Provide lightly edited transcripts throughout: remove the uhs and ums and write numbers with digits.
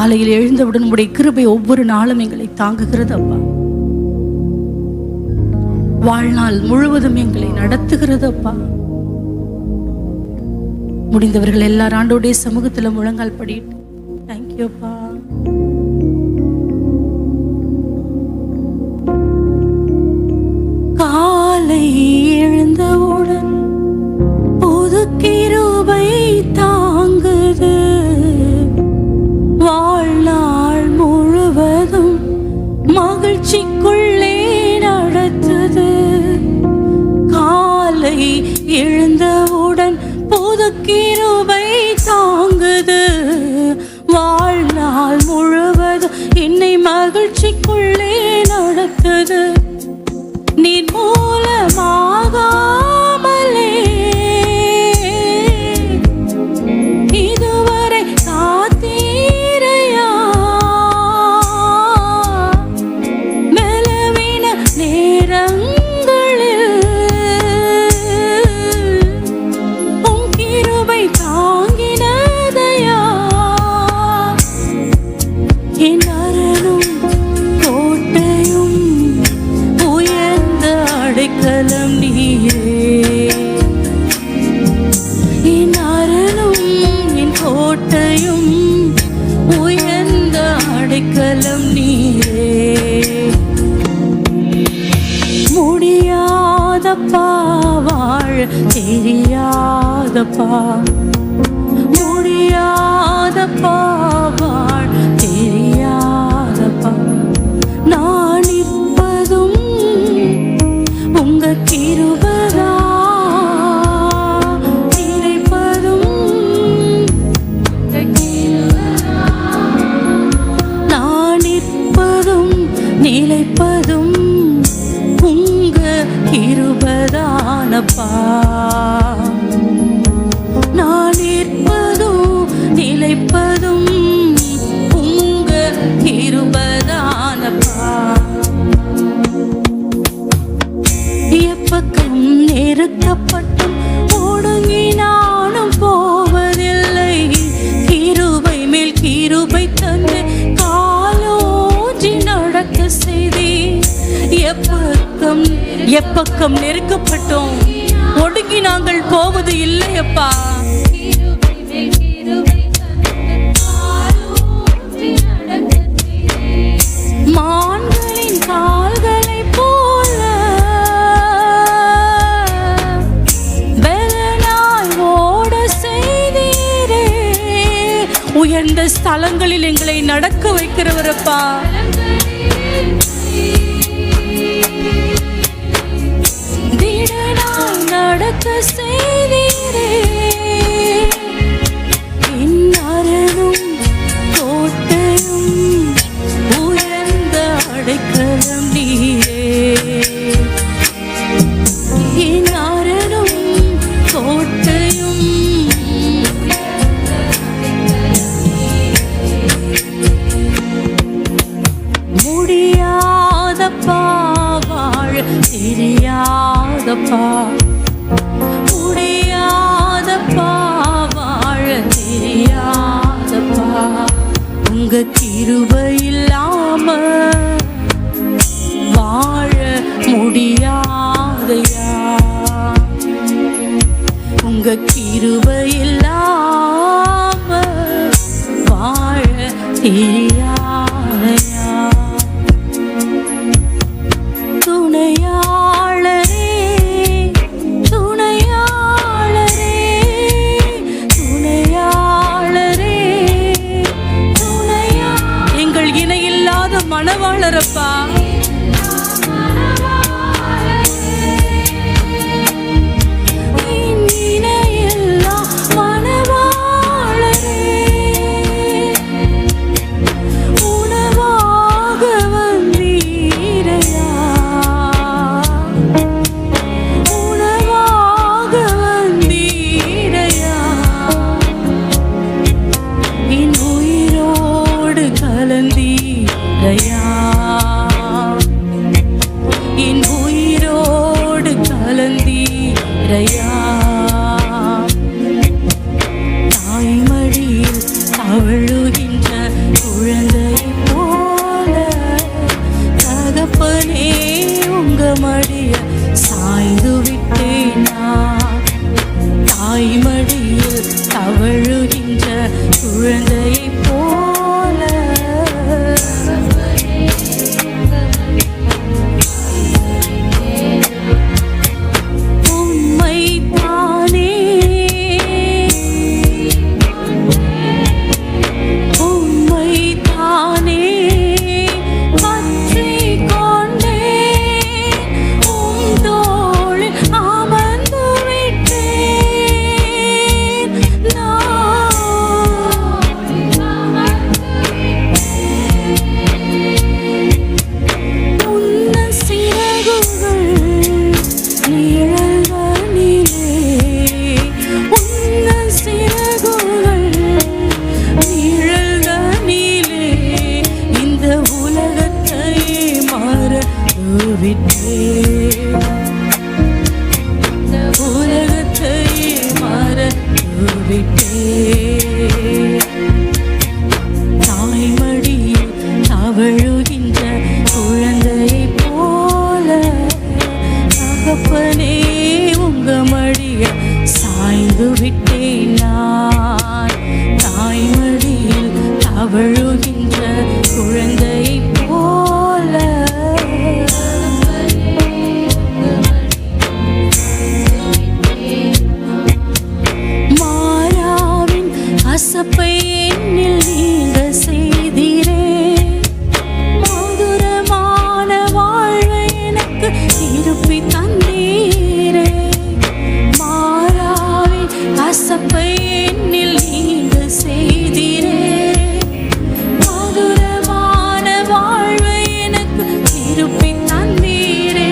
காலையில் எழுந்தவுடன் உம்முடைய கிருபை ஒவ்வொரு நாளும் எங்களை தாங்குகிறது அப்பா. வாழ்நாள் முழுவதும் எங்களை நடத்துகிறது அப்பா. முடிந்தவர்கள் எல்லாரும் ஆண்டோடைய சமூகத்துல முழங்கால் படிட்டு தேங்க்யூ அப்பா. காலை எழுந்தவுடன் புது கிருபை தாங்குது, வாழ்நாள் முழுவதும் மகிழ்ச்சிக்குள்ளே நடத்துது. காலை எழுந்தவுடன் புது கிருபை தாங்குது, வாழ்நாள் முழுவதும் என்னை மகிழ்ச்சிக்குள்ளே நடத்துது. நீர் மூலமாகாமலே இதுவரை காத்தீரையா, மெலவின நேரங்களில் உம் கிருபை தாங்கினதையா. என் அரணும் கோட்டையும் உயர்ந்த அடைக்கலம் நீரே, என் அரணும் என் கோட்டையும் உயர்ந்த அடைக்கலம் நீரே. முடியாதப்பா வாழ தெரியாதப்பா, முடியாதப்பா வாழ தெரியாதப்பா. நான் நிற்பதும் உங்க கிருபைதா, நினைப்பதும் நான் நிற்பதும் நிலைப்பதும் உங்க கிருபைதானப்பா. நான் நிற்பதும் நிலைப்பதும் உங்க கிருபைதானப்பா. எப்பக்கம் நெருக்கப்பட்டும் ஒடுங்கி நானும் போவதில்லை, கிருபை மேல் கிருபை தந்து காலோஞ்சி நடக்க செய்தி. எப்பக்கம் நெருக்கப்பட்டோம் ஒடுங்கி நாங்கள் போவது இல்லையப்பா. மான்களின் கால்களை போல பலனாய் ஓட செய்தீரே, உயர்ந்த ஸ்தலங்களில் எங்களை நடக்க வைக்கிறவரப்பா. திடனாய் நடக்க செய்தீரே, என் அரணும் கோட்டையும் உயர்ந்த அடைக்கலம் நீரே, என் அரணும் கோட்டையும். முடியாதப்பா வாழ தெரியாதப்பா, முடியாதப்பா வாழ தெரியாதப்பா. உங்க கிருபை இல்லாம வாழ முடியாதையா, உங்க கிருபை இல்லாம வாழ தெரியாதையா. துணையாளரே துணையாளரே துணையாளரே துணையா, எங்கள் இணையில்லாத மணவாளரப்பா. இணையில்லா மணவாளரே, தகப்பனே உங்க மடிய சாய்ந்து விட்டேன் நான். தாய்மடியில் தவழுகின்ற குழந்தையைப் போல உம்மைத்தானே உம்மைத்தானே பற்றிக் கொண்டேன். உம் தோளில் அமர்ந்து விட்டேன் உன்ன சிறகுகள் நிழல்களிலே, உன்ன சிறகுகள் நிழல்களிலே இந்த உலகத்தையே மறந்துவிட்டேன். இந்த உலகத்தையே மறந்துவிட்டேன். தாய்மடியில் தவழுகின்ற குழந்தையைப் போல தகப்பனே உங்க மடிய சாய்ந்து விட்டேன் நான். தாய்மடியில் தவழுகின்ற குழந்தையைப் போல மாறாவின் அசப்பை என்னில் நீங்க செய்தீரே. மதுரமான வாழ்வை எனக்கு திருப்பி தந்தீரே. மாறாவின் அசப்பை என்னில் நீங்க செய்தீரே. மதுரமான வாழ்வை எனக்கு திருப்பி தந்தீரே.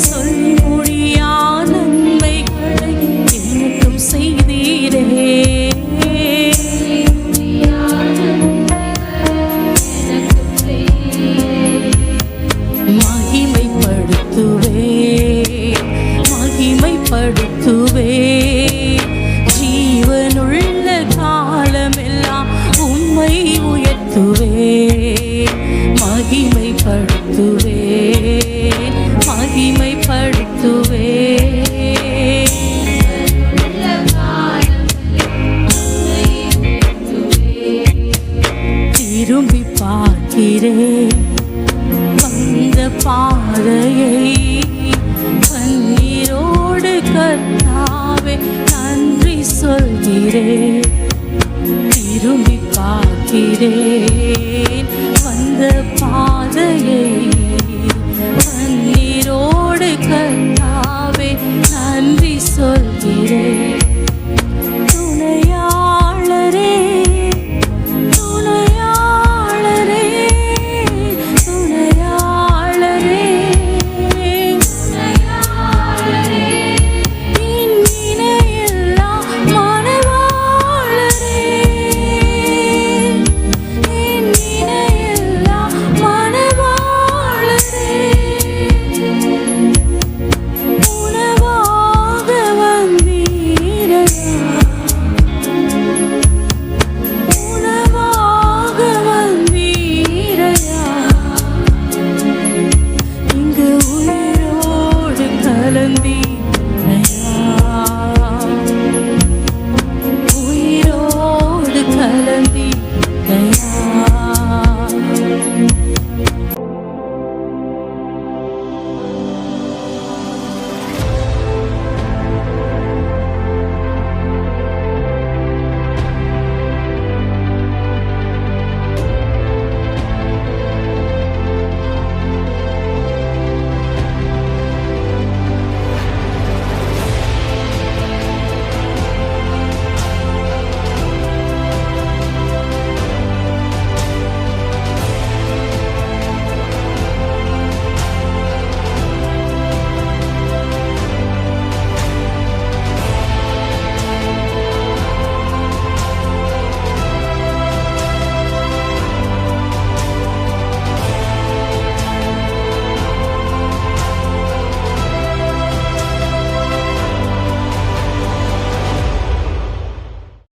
சொல்லி முடியா நன்மைகளை எனக்கும் செய்தீரே. மகிமைப்படுத்துவே மகிமைப்படுத்துவே ஜீவனுள்ள காலமெல்லாம் உம்மை உயர்த்துவே. மகிமைப்படுத்துவே மகிமைப்படுத்துவே திரும்பி பார்க்கிறேன் வந்த பாதையை. கண்ணீரோடு கர்த்தாவே நன்றி சொல்கிறேன். திரும்பி பார்க்கிறேன் வந்த